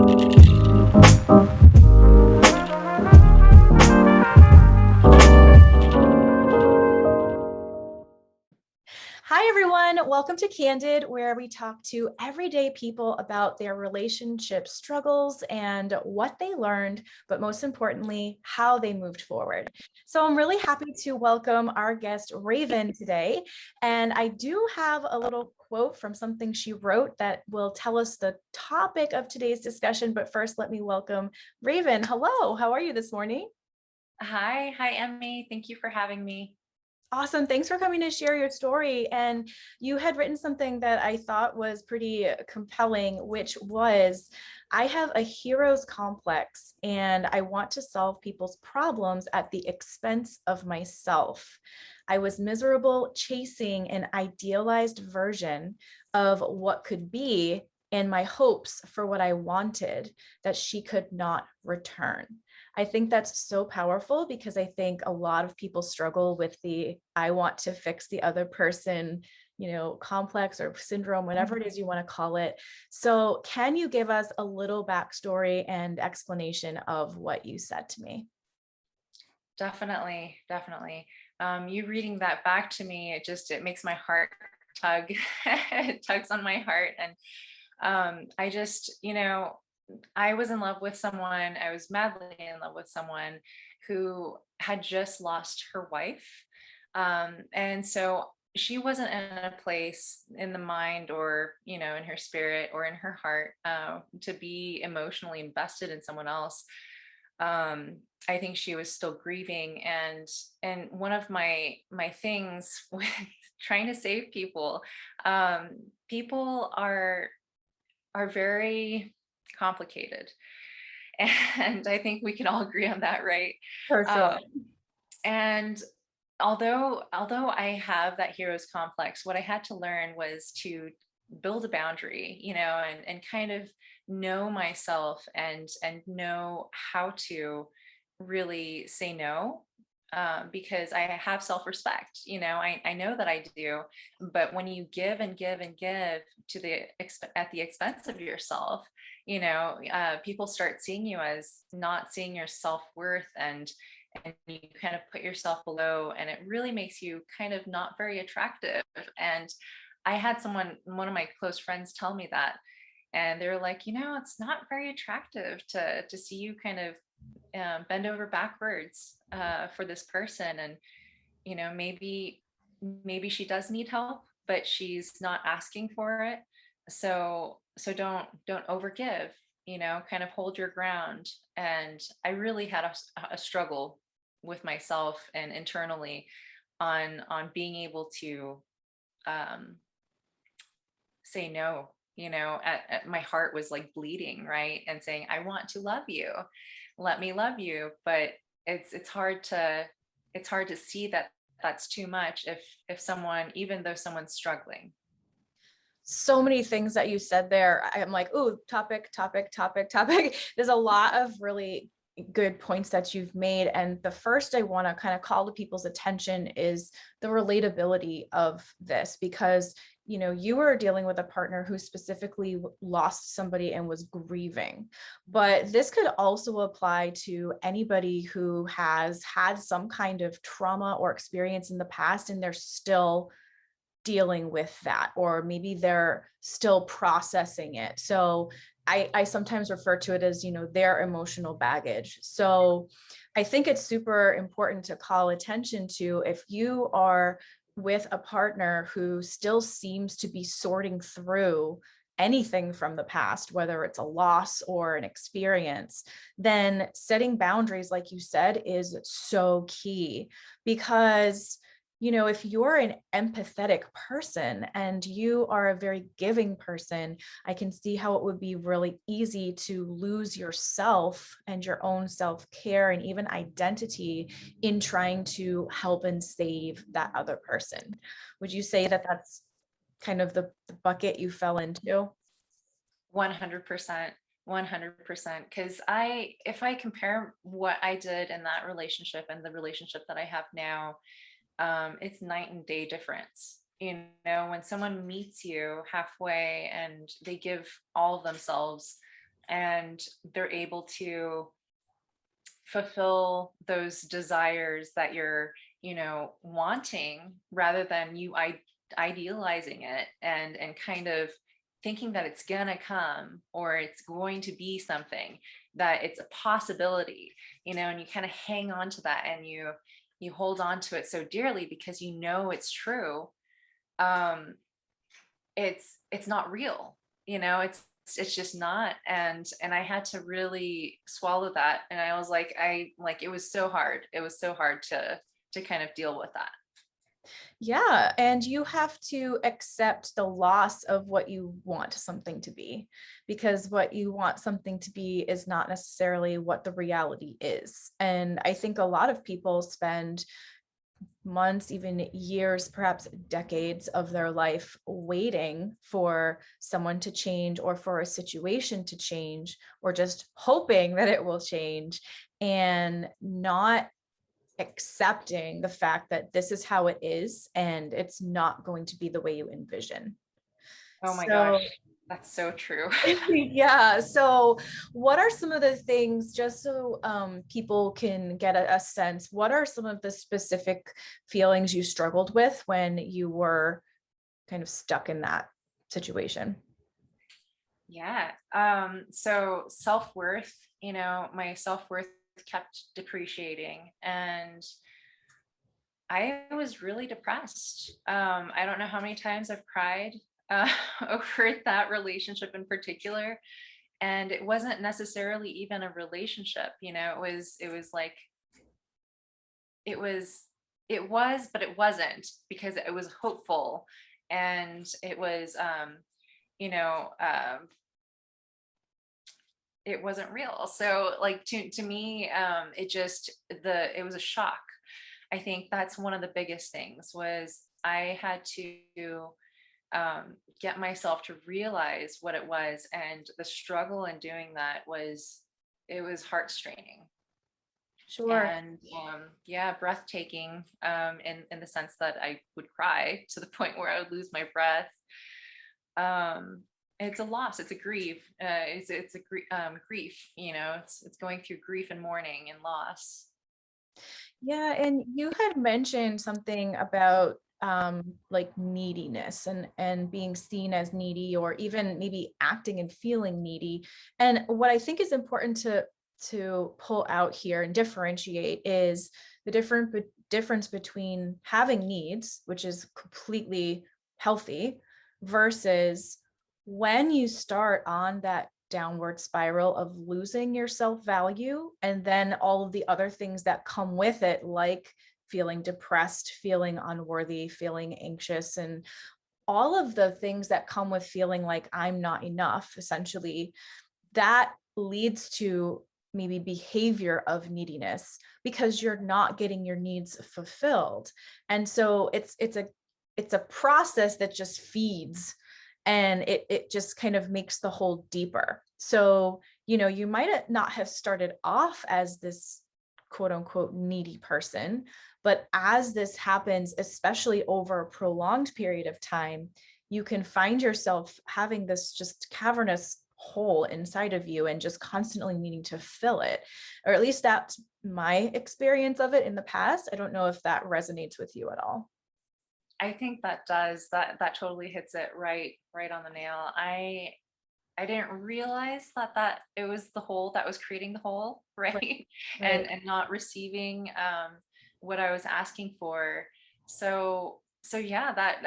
Hi, everyone. Welcome to Candid, where we talk to everyday people about their relationship struggles and what they learned, but most importantly, how they moved forward. So I'm really happy to welcome our guest, Raven, today. And I do have a little quote from something she wrote that will tell us the topic of today's discussion. But first, let me welcome Raven. Hello, how are you this morning? Hi, Emmy. Thank you for having me. Awesome. Thanks for coming to share your story. And you had written something that I thought was pretty compelling, which was I have a hero's complex and I want to solve people's problems at the expense of myself. I was miserable chasing an idealized version of what could be and my hopes for what I wanted that she could not return. I think that's so powerful because I think a lot of people struggle with the I want to fix the other person, complex or syndrome, whatever it is you want to call it. So, can you give us a little backstory and explanation of what you said to me? Definitely. You reading that back to me, it makes my heart tug. It tugs on my heart. And I just, I was in love with someone, I was madly in love with someone who had just lost her wife. And so she wasn't in a place in the mind or, in her spirit or in her heart to be emotionally invested in someone else. I think she was still grieving, and one of my things with trying to save people, um, people are very complicated, and I think we can all agree on that, right? For sure. Um, and although I have that hero's complex, what I had to learn was to build a boundary, and kind of know myself and know how to really say no. Because I have self-respect, I know that I do, but when you give and give and give at the expense of yourself, people start seeing you as not seeing your self-worth, and you kind of put yourself below, and it really makes you kind of not very attractive. And I had one of my close friends tell me that, and they were like, it's not very attractive to see you kind of bend over backwards for this person. And maybe she does need help, but she's not asking for it. So don't overgive, kind of hold your ground. And I really had a struggle with myself and internally on being able to um say no. My heart was like bleeding, right, and saying, I want to love you, let me love you. But it's hard to see that that's too much if someone, even though someone's struggling. So many things that you said there. I'm like, ooh, topic. There's a lot of really good points that you've made. And the first I want to kind of call to people's attention is the relatability of this, because you were dealing with a partner who specifically lost somebody and was grieving. But this could also apply to anybody who has had some kind of trauma or experience in the past and they're still dealing with that, or maybe they're still processing it. So I sometimes refer to it as, their emotional baggage. So I think it's super important to call attention to if you are with a partner who still seems to be sorting through anything from the past, whether it's a loss or an experience, then setting boundaries, like you said, is so key. Because if you're an empathetic person and you are a very giving person, I can see how it would be really easy to lose yourself and your own self-care and even identity in trying to help and save that other person. Would you say that that's kind of the bucket you fell into? 100%. 100%. Because if I compare what I did in that relationship and the relationship that I have now, it's night and day difference. When someone meets you halfway and they give all of themselves and they're able to fulfill those desires that you're, wanting, rather than you idealizing it and kind of thinking that it's gonna come, or it's going to be something, that it's a possibility, and you kind of hang on to that, and you hold on to it so dearly because it's true. um it's not real, it's just not. And I had to really swallow that, and I was like, it was so hard, to kind of deal with that. Yeah, and you have to accept the loss of what you want something to be, because what you want something to be is not necessarily what the reality is. And I think a lot of people spend months, even years, perhaps decades of their life waiting for someone to change or for a situation to change, or just hoping that it will change, and not accepting the fact that this is how it is and it's not going to be the way you envision. Oh my So, gosh, that's so true. yeah. So, what are some of the things, just so people can get a sense, what are some of the specific feelings you struggled with when you were kind of stuck in that situation? Yeah. So self-worth, my self-worth kept depreciating, and I was really depressed. I don't know how many times I've cried over that relationship in particular. And it wasn't necessarily even a relationship, it was like, it was, but it wasn't, because it was hopeful, and it was, you know, um, it wasn't real. So like, to me, it was a shock. I think that's one of the biggest things, was I had to get myself to realize what it was, and the struggle in doing that it was heart straining, Sure. and yeah, breathtaking, in the sense that I would cry to the point where I would lose my breath. um it's a loss, it's a grief, grief, it's going through grief and mourning and loss. Yeah, and you had mentioned something about like neediness and being seen as needy, or even maybe acting and feeling needy. And what I think is important to pull out here and differentiate is the difference between having needs, which is completely healthy, versus when you start on that downward spiral of losing your self-value, and then all of the other things that come with it, like feeling depressed, feeling unworthy, feeling anxious, and all of the things that come with feeling like I'm not enough, essentially. That leads to maybe behavior of neediness because you're not getting your needs fulfilled. And so it's a process that just feeds, and it just kind of makes the hole deeper. So, you might not have started off as this quote unquote needy person, but as this happens, especially over a prolonged period of time, you can find yourself having this just cavernous hole inside of you and just constantly needing to fill it. Or at least that's my experience of it in the past. I don't know if that resonates with you at all. I think that totally hits it right on the nail. I didn't realize that it was the hole that was creating the hole, Right. right? and Right. and not receiving what I was asking for. So yeah, that,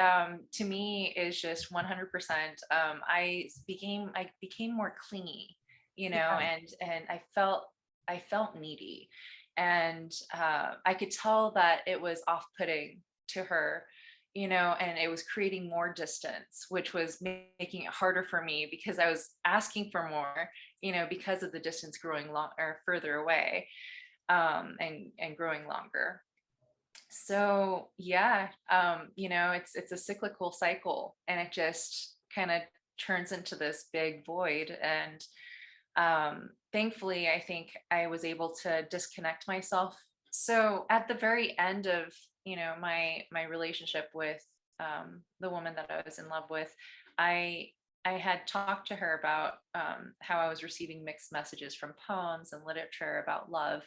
to me, is just 100%. I became more clingy, Yeah. and I felt needy, and I could tell that it was off-putting to her, and it was creating more distance, which was making it harder for me because I was asking for more, because of the distance growing long or further away, and growing longer. So yeah, it's a cyclical cycle, and it just kind of turns into this big void. And thankfully, I think I was able to disconnect myself. So at the very end of, my relationship with, the woman that I was in love with, I I had talked to her about how I was receiving mixed messages from poems and literature about love.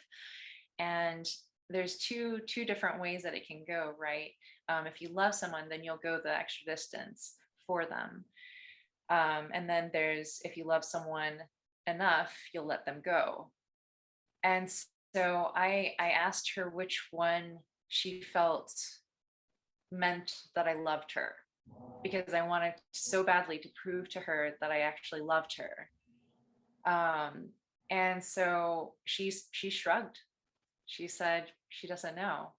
And there's two different ways that it can go, right? If you love someone, then you'll go the extra distance for them. And then there's, if you love someone enough, you'll let them go. And so I asked her which one she felt meant that I loved her, because I wanted so badly to prove to her that I actually loved her. Um, and so she shrugged. She said she doesn't know,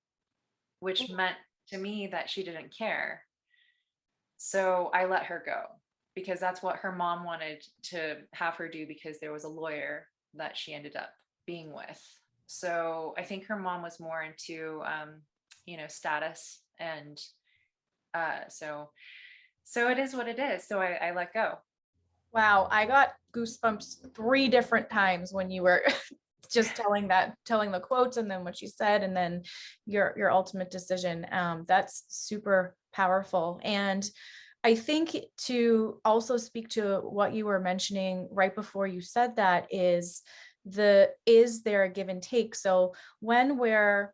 which meant to me that she didn't care. So I let her go because that's what her mom wanted to have her do, because there was a lawyer that she ended up being with. So I think her mom was more into, status, and so it is what it is. So I let go. Wow, I got goosebumps 3 different times when you were just telling the quotes and then what you said and then your ultimate decision. That's super powerful. And I think to also speak to what you were mentioning right before you said that is there a give and take? So when we're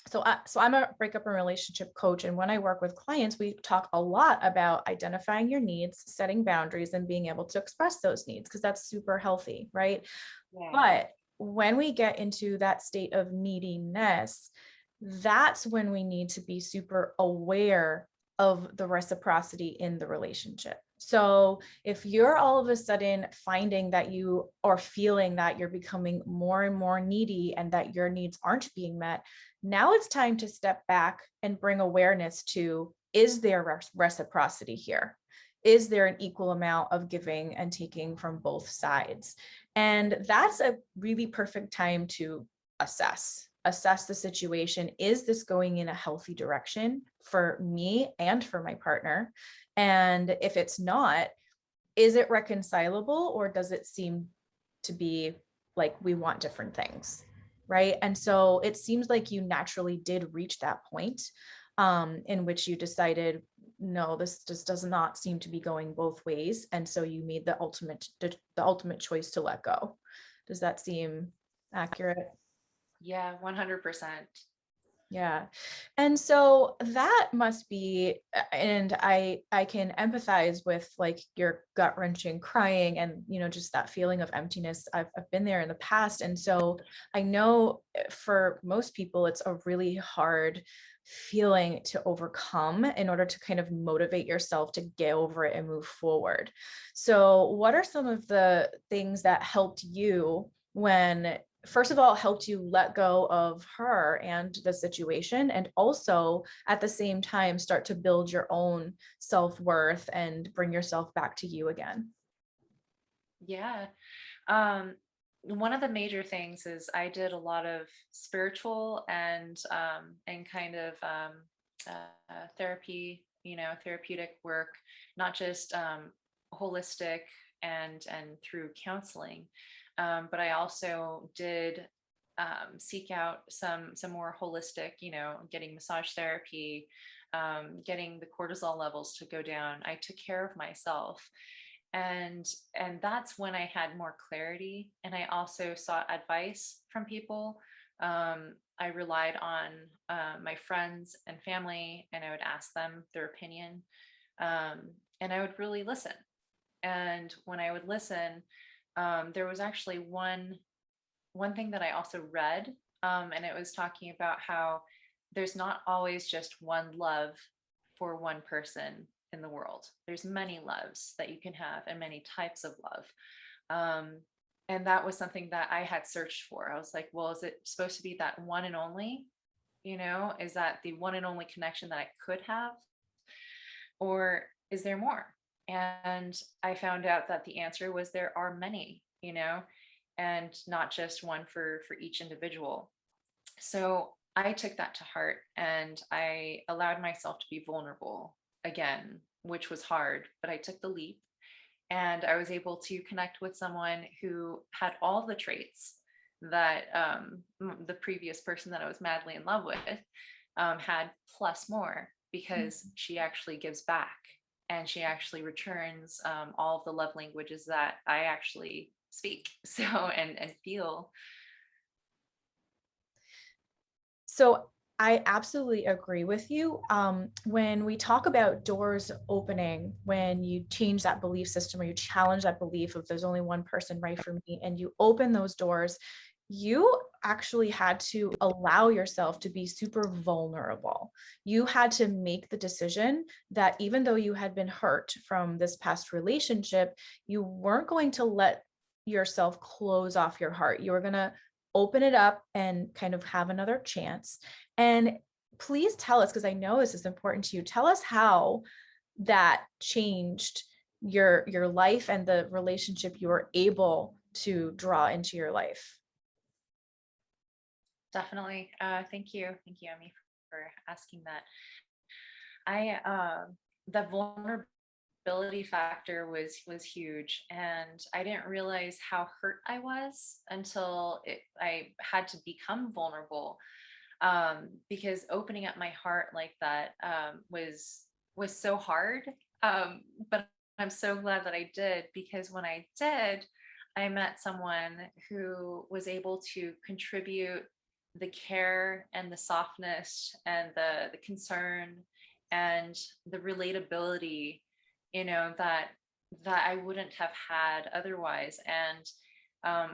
so I'm a breakup and relationship coach, and when I work with clients, we talk a lot about identifying your needs, setting boundaries, and being able to express those needs because that's super healthy, right? Yeah. But when we get into that state of neediness, that's when we need to be super aware of the reciprocity in the relationship. So if you're all of a sudden finding that you are feeling that you're becoming more and more needy and that your needs aren't being met, now it's time to step back and bring awareness to, is there reciprocity here? Is there an equal amount of giving and taking from both sides? And that's a really perfect time to assess the situation. Is this going in a healthy direction for me and for my partner? And if it's not, is it reconcilable, or does it seem to be like we want different things? Right. And so it seems like you naturally did reach that point in which you decided, no, this just does not seem to be going both ways. And so you made the ultimate choice to let go. Does that seem accurate? Yeah, 100%. Yeah. And so that must be, and I can empathize with like your gut wrenching crying and, just that feeling of emptiness. I've been there in the past. And so I know for most people, it's a really hard feeling to overcome in order to kind of motivate yourself to get over it and move forward. So what are some of the things that helped you when, first of all, helped you let go of her and the situation, and also at the same time start to build your own self-worth and bring yourself back to you again? Yeah. Um, One of the major things is I did a lot of spiritual and kind of therapy, therapeutic work, not just holistic and through counseling, but I also did seek out some more holistic, getting massage therapy, getting the cortisol levels to go down. I took care of myself, and that's when I had more clarity, and I also sought advice from people. I relied on my friends and family, and I would ask them their opinion, um, and I would really listen. And when I would listen, there was actually one thing that I also read, and it was talking about how there's not always just one love for one person in the world. There's many loves that you can have and many types of love. Um, and that was something that I had searched for. I was like, well, is it supposed to be that one and only? Is that the one and only connection that I could have? Or is there more? And I found out that the answer was there are many, and not just one for each individual. So I took that to heart, and I allowed myself to be vulnerable again, which was hard, but I took the leap, and I was able to connect with someone who had all the traits that the previous person that I was madly in love with had, plus more, because she actually gives back. and she actually returns all of the love languages that I actually speak. So and feel. So I absolutely agree with you. When we talk about doors opening, when you change that belief system or you challenge that belief of there's only one person right for me, and you open those doors, you actually had to allow yourself to be super vulnerable. You had to make the decision that even though you had been hurt from this past relationship, you weren't going to let yourself close off your heart. You were going to open it up and kind of have another chance. And please tell us, because I know this is important to you, tell us how that changed your life and the relationship you were able to draw into your life. Definitely. Thank you, Emmy, for asking that. I The vulnerability factor was huge, and I didn't realize how hurt I was until I had to become vulnerable. Because opening up my heart like that was so hard. But I'm so glad that I did, because when I did, I met someone who was able to contribute the care and the softness and the concern and the relatability, that I wouldn't have had otherwise. And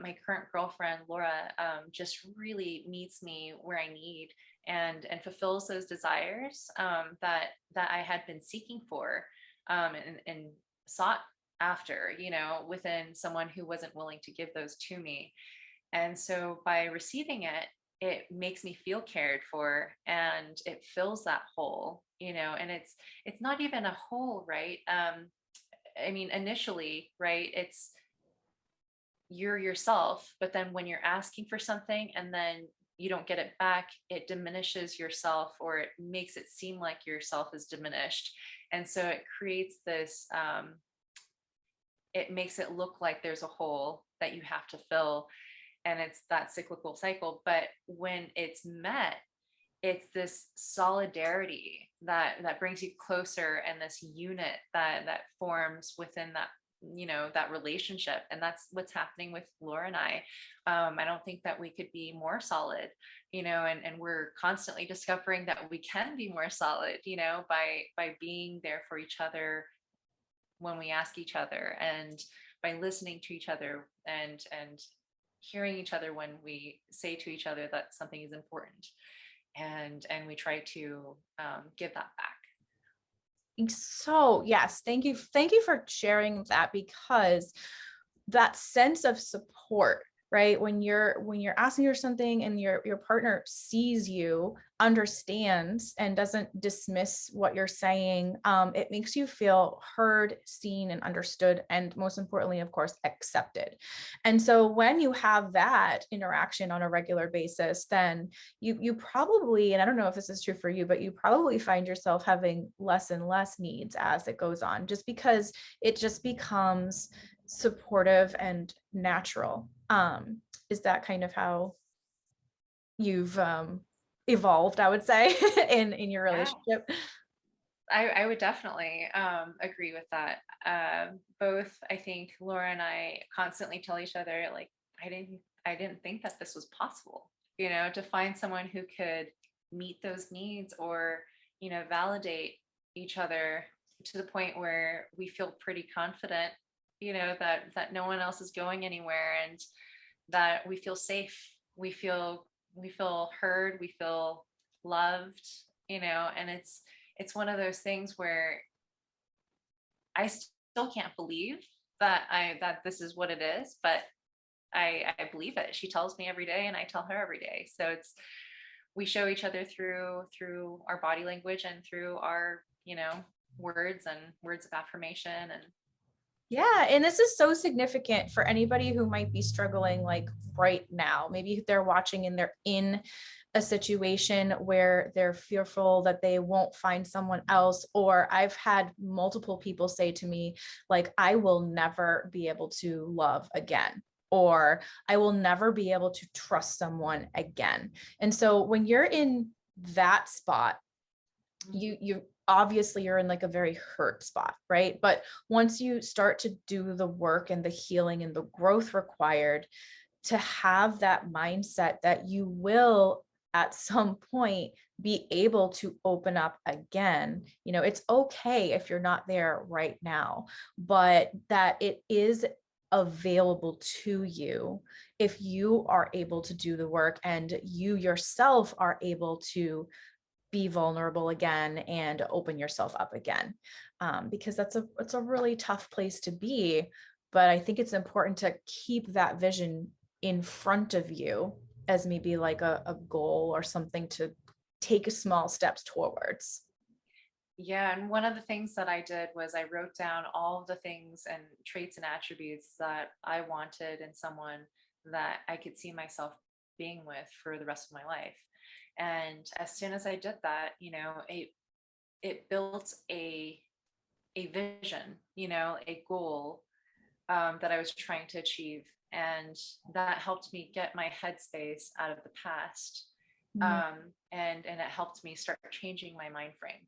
my current girlfriend Laura just really meets me where I need, and fulfills those desires that I had been seeking for, and sought after, within someone who wasn't willing to give those to me. And so by receiving it, it makes me feel cared for, and it fills that hole, and it's not even a hole, right? I mean, initially, right, it's you're yourself, but then when you're asking for something and then you don't get it back, it diminishes yourself, or it makes it seem like yourself is diminished. And so it creates this, it makes it look like there's a hole that you have to fill, and it's that cyclical cycle. But when it's met, it's this solidarity that brings you closer, and this unit that forms within that relationship. And that's what's happening with Laura and I don't think that we could be more solid, and we're constantly discovering that we can be more solid, by being there for each other when we ask each other, and by listening to each other, and hearing each other when we say to each other that something is important, and we try to give that back. So yes, thank you for sharing that, because that sense of support, right, when you're asking for something and your partner sees you, understands, and doesn't dismiss what you're saying, it makes you feel heard, seen, and understood, and most importantly, of course, accepted. And so when you have that interaction on a regular basis, then you probably, and I don't know if this is true for you, but you probably find yourself having less and less needs as it goes on, just because it just becomes supportive and natural. Is that kind of how you've evolved, I would say, in your Yeah, relationship? I would definitely agree with that. Both, I think Laura and I constantly tell each other, like, I didn't think that this was possible, to find someone who could meet those needs, or, validate each other to the point where we feel pretty confident, that no one else is going anywhere, and that we feel safe. We feel heard, we feel loved, and it's one of those things where I still can't believe that this is what it is, but I believe it. She tells me every day, and I tell her every day. So we show each other through our body language, and through our, words, and words of affirmation. And Yeah, and this is so significant for anybody who might be struggling like right now. Maybe they're watching and they're in a situation where they're fearful that they won't find someone else. Or I've had multiple people say to me, like, I will never be able to love again, or I will never be able to trust someone again. And so when you're in that spot, you obviously you're in like a very hurt spot, right? But once you start to do the work and the healing and the growth required to have that mindset that you will at some point be able to open up again. It's okay if you're not there right now, but that it is available to you if you are able to do the work and you yourself are able to be vulnerable again and open yourself up again. Because it's a really tough place to be, but I think it's important to keep that vision in front of you as maybe like a goal or something to take small steps towards. Yeah, and one of the things that I did was I wrote down all of the things and traits and attributes that I wanted in someone that I could see myself being with for the rest of my life. And as soon as I did that, it built a vision, a goal, that I was trying to achieve. And that helped me get my headspace out of the past. Mm. And it helped me start changing my mind frame.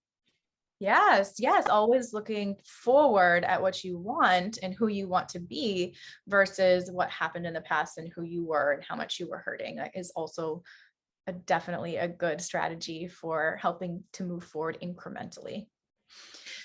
Yes, yes, always looking forward at what you want and who you want to be versus what happened in the past and who you were and how much you were hurting is also definitely a good strategy for helping to move forward incrementally.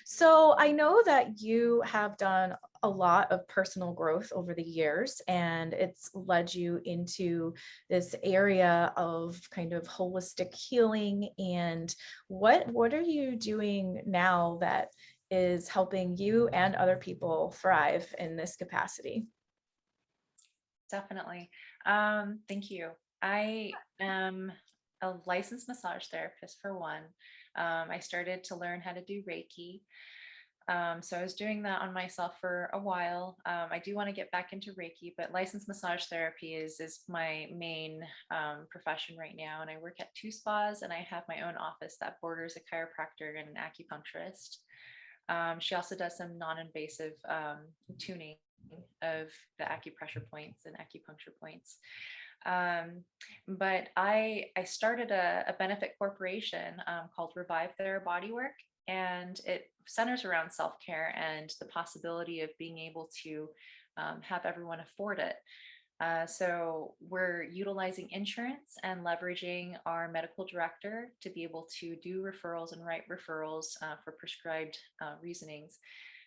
So I know that you have done a lot of personal growth over the years, and it's led you into this area of kind of holistic healing. And what are you doing now that is helping you and other people thrive in this capacity? Definitely. Thank you. I am a licensed massage therapist for one. I started to learn how to do Reiki. So I was doing that on myself for a while. I do want to get back into Reiki, but licensed massage therapy is my main profession right now. And I work at two spas, and I have my own office that borders a chiropractor and an acupuncturist. She also does some non-invasive tuning of the acupressure points and acupuncture points. But I started a benefit corporation called Revive Their Bodywork, and it centers around self-care and the possibility of being able to have everyone afford it. So we're utilizing insurance and leveraging our medical director to be able to do referrals and write referrals for prescribed reasonings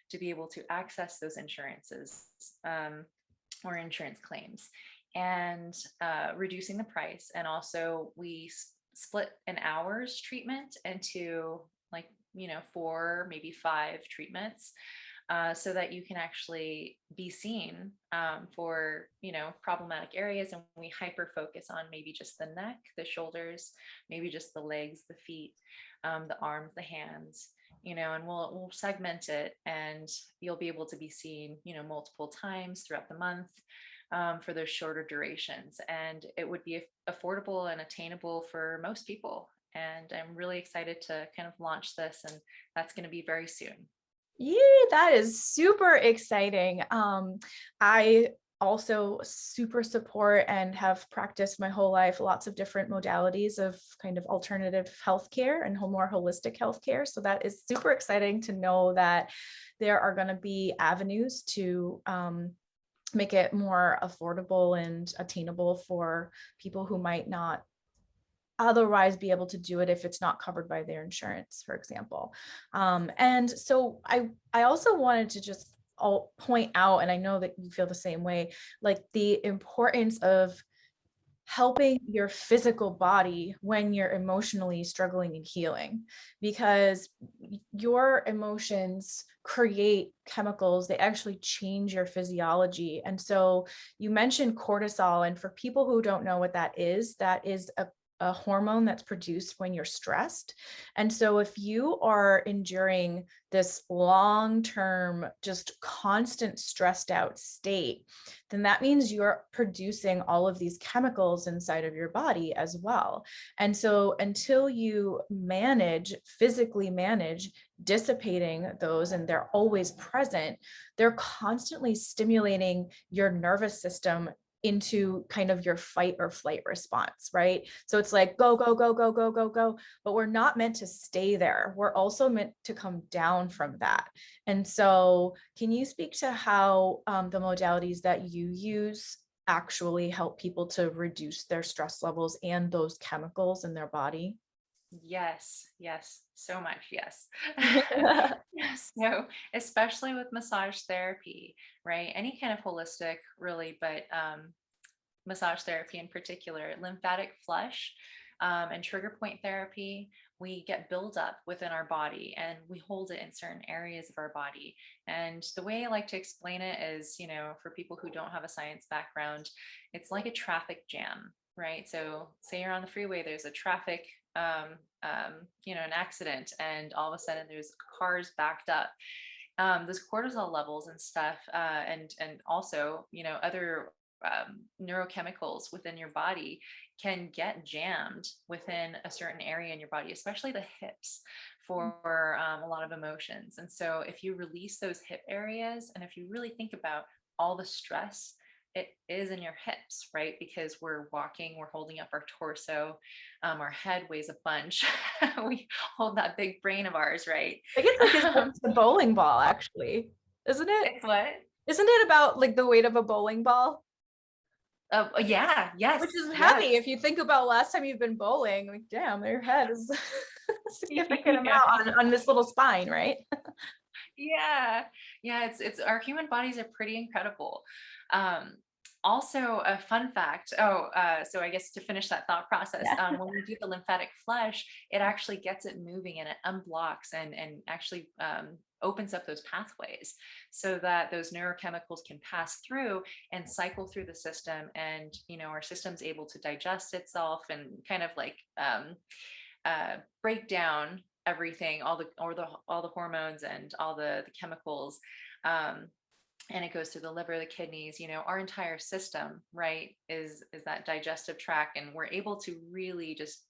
to be able to access those insurances or insurance claims, and reducing the price. And also we split an hour's treatment into like, 4, maybe 5 treatments, so that you can actually be seen for problematic areas, and we hyper focus on maybe just the neck, the shoulders, maybe just the legs, the feet, the arms, the hands, and we'll segment it, and you'll be able to be seen multiple times throughout the month, for those shorter durations, and it would be affordable and attainable for most people. And I'm really excited to kind of launch this, and that's going to be very soon. Yeah, that is super exciting. I also super support and have practiced my whole life lots of different modalities of kind of alternative healthcare and more holistic healthcare. So that is super exciting to know that there are going to be avenues to make it more affordable and attainable for people who might not otherwise be able to do it if it's not covered by their insurance, for example. And so I also wanted to just point out, and I know that you feel the same way, like the importance of helping your physical body when you're emotionally struggling and healing, because your emotions create chemicals, they actually change your physiology. And so you mentioned cortisol, and for people who don't know what that is a hormone that's produced when you're stressed. And so if you are enduring this long-term, just constant stressed out state, then that means you're producing all of these chemicals inside of your body as well. And so until you physically manage dissipating those, and they're always present, they're constantly stimulating your nervous system into kind of your fight or flight response, right? So it's like go, go, go, go, go, go, go, but we're not meant to stay there. We're also meant to come down from that. And so can you speak to how the modalities that you use actually help people to reduce their stress levels and those chemicals in their body? Yes, yes, so much, yes. So, especially with massage therapy, right? Any kind of holistic, really, but massage therapy in particular, lymphatic flush, and trigger point therapy, we get buildup within our body and we hold it in certain areas of our body. And the way I like to explain it is, for people who don't have a science background, it's like a traffic jam, right? So, say you're on the freeway, there's a traffic, an accident, and all of a sudden there's cars backed up. Those cortisol levels and stuff, and also other neurochemicals within your body can get jammed within a certain area in your body, especially the hips for a lot of emotions. And so, if you release those hip areas, and if you really think about all the stress, it is in your hips, right? Because we're walking, we're holding up our torso, our head weighs a bunch. We hold that big brain of ours, right? I guess like it's a bowling ball, actually, isn't it? It's what? Isn't it about like the weight of a bowling ball? Oh, yeah, Which yes, is yes. heavy. If you think about last time you've been bowling, like, damn, your head is a significant Yeah. amount on this little spine, right? Yeah. Yeah, it's our human bodies are pretty incredible. Um, Also a fun fact. So I guess to finish that thought process, Yeah. when we do the lymphatic flush, it actually gets it moving and it unblocks and actually opens up those pathways so that those neurochemicals can pass through and cycle through the system, and our system's able to digest itself and kind of like break down everything, all the hormones and all the chemicals, um, and it goes through the liver, the kidneys. Our entire system, right, is that digestive tract, and we're able to really just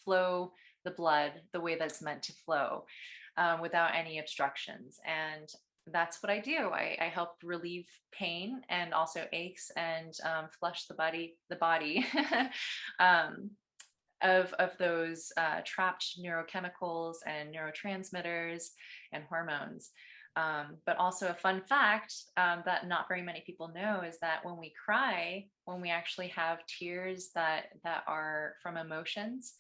flow the blood the way that's meant to flow, without any obstructions. And that's what I do. I help relieve pain and also aches, and flush the body um, of those trapped neurochemicals and neurotransmitters and hormones. But also a fun fact, that not very many people know, is that when we cry, when we actually have tears that are from emotions,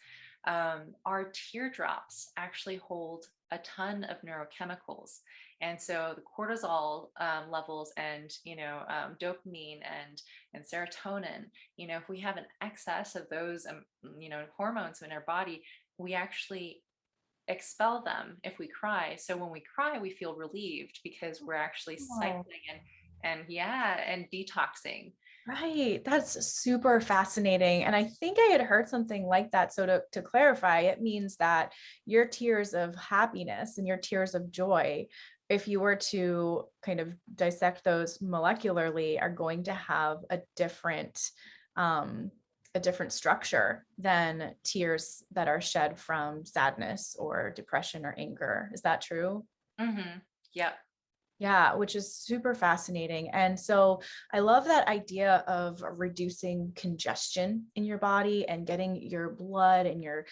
our teardrops actually hold a ton of neurochemicals. And so the cortisol levels, and dopamine and serotonin, if we have an excess of those hormones in our body, we actually expel them if we cry. So when we cry, we feel relieved because we're actually Oh, cycling and yeah, and detoxing. right. That's super fascinating. And I think I had heard something like that. So to clarify, it means that your tears of happiness and your tears of joy, if you were to kind of dissect those molecularly, are going to have um, a different structure than tears that are shed from sadness or depression or anger. Is that true? Hmm. Yep. Yeah, which is super fascinating. And so I love that idea of reducing congestion in your body and getting your blood and your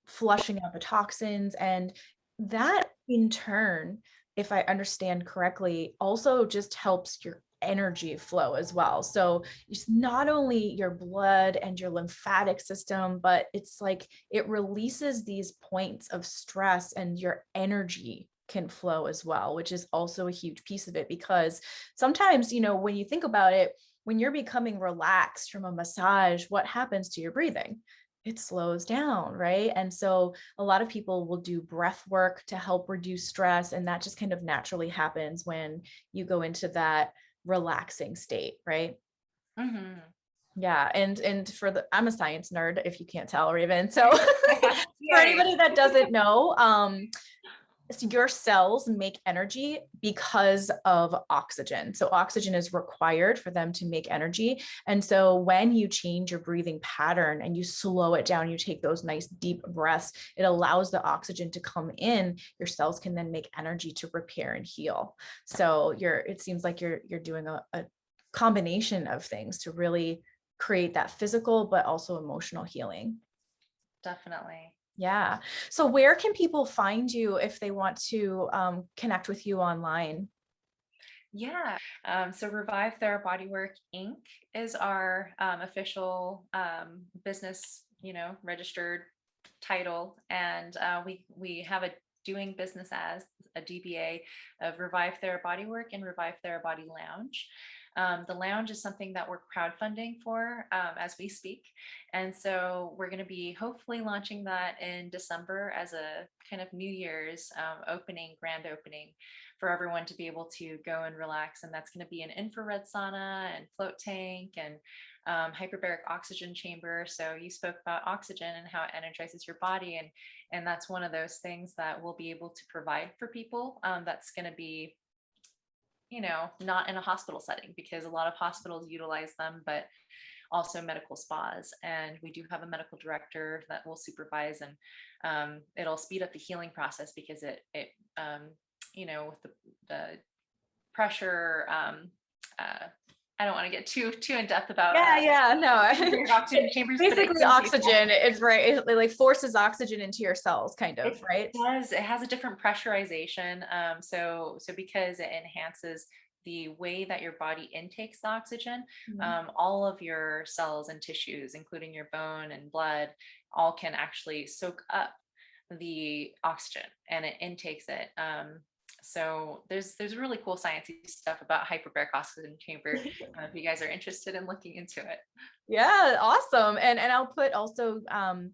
flushing out the toxins. And that in turn, if I understand correctly, also just helps your energy flow as well. So it's not only your blood and your lymphatic system, but it's like it releases these points of stress and your energy can flow as well, which is also a huge piece of it because sometimes, when you think about it, when you're becoming relaxed from a massage, what happens to your breathing? It slows down, right? And so a lot of people will do breath work to help reduce stress. And that just kind of naturally happens when you go into that relaxing state, right? Hmm. Yeah. And I'm a science nerd, if you can't tell, Raven. So for Yay. anybody that doesn't know, so your cells make energy because of oxygen. So oxygen is required for them to make energy. And so when you change your breathing pattern and you slow it down, you take those nice deep breaths, it allows the oxygen to come in. Your cells can then make energy to repair and heal. So it seems like you're doing a combination of things to really create that physical, but also emotional healing. Definitely. Yeah. So where can people find you if they want to connect with you online? Yeah. So Revive Their Bodywork Inc. is our official business, registered title, and we have a doing business as a DBA of Revive Their Bodywork and Revive Their Body Lounge. The lounge is something that we're crowdfunding for as we speak. And so we're going to be hopefully launching that in December as a kind of New Year's grand opening for everyone to be able to go and relax. And that's going to be an infrared sauna and float tank and hyperbaric oxygen chamber. So you spoke about oxygen and how it energizes your body. And that's one of those things that we'll be able to provide for people. That's going to be not in a hospital setting, because a lot of hospitals utilize them, but also medical spas. And we do have a medical director that will supervise, and it'll speed up the healing process, because with the pressure, I don't want to get too in depth about Yeah, no. oxygen chambers, but Basically oxygen is right. It like forces oxygen into your cells, kind of, it right? does. It has a different pressurization. So because it enhances the way that your body intakes the oxygen, all of your cells and tissues, including your bone and blood, all can actually soak up the oxygen, and it intakes it. So there's really cool sciencey stuff about hyperbaric oxygen chamber if you guys are interested in looking into it. Yeah, awesome. And I'll put also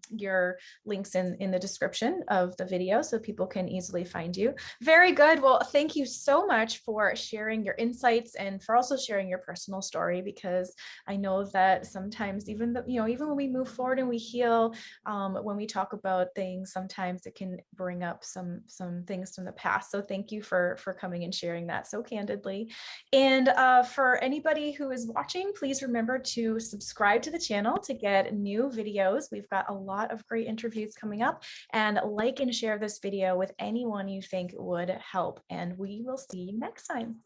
your links in the description of the video so people can easily find you. Very good. Well, thank you so much for sharing your insights and for also sharing your personal story, because I know that sometimes even when we move forward and we heal, when we talk about things, sometimes it can bring up some things from the past. So thank you for coming and sharing that so candidly. And for anybody who is watching, please remember to subscribe to the channel to get new videos. We've got a lot of great interviews coming up, and like and share this video with anyone you think would help. And we will see you next time.